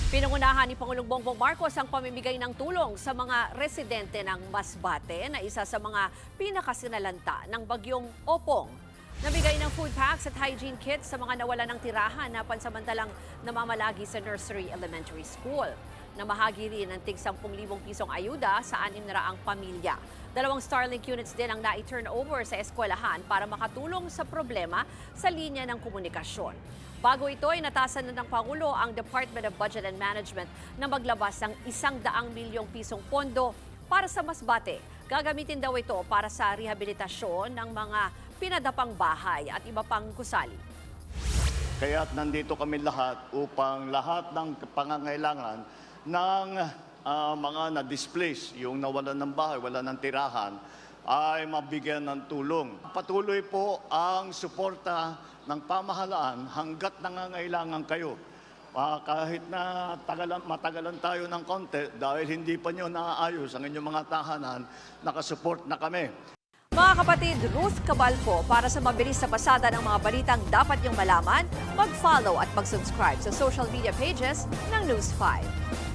Pinangunahan ni Pangulong Bongbong Marcos ang pamimigay ng tulong sa mga residente ng Masbate na isa sa mga pinakasinalanta ng bagyong Opong. Nabigay ng food packs at hygiene kits sa mga nawala ng tirahan na pansamantalang namamalagi sa Nursery Elementary School. Namahagi rin ng tig 10,000 pisong ayuda sa 600 pamilya. 2 Starlink units din ang na-turn over sa eskwelahan para makatulong sa problema sa linya ng komunikasyon. Bago ito ay natasan na ng Pangulo ang Department of Budget and Management na maglabas ng 100 milyong pisong pondo para sa Masbate. Gagamitin daw ito para sa rehabilitasyon ng mga pinadapang bahay at iba pang gusali. Kaya't nandito kami lahat upang lahat ng pangangailangan ng mga na-displace, yung nawalan ng bahay, wala ng tirahan, ay mabigyan ng tulong. Patuloy po ang suporta ng pamahalaan hanggat nangangailangan kayo. Kahit na matagalan tayo ng konti dahil hindi pa nyo naaayos ang inyong mga tahanan, nakasupport na kami. Mga kapatid, Ruth Cabalpo, para sa mabilis na pasada ng mga balitang dapat niyong malaman, mag-follow at mag-subscribe sa social media pages ng News 5.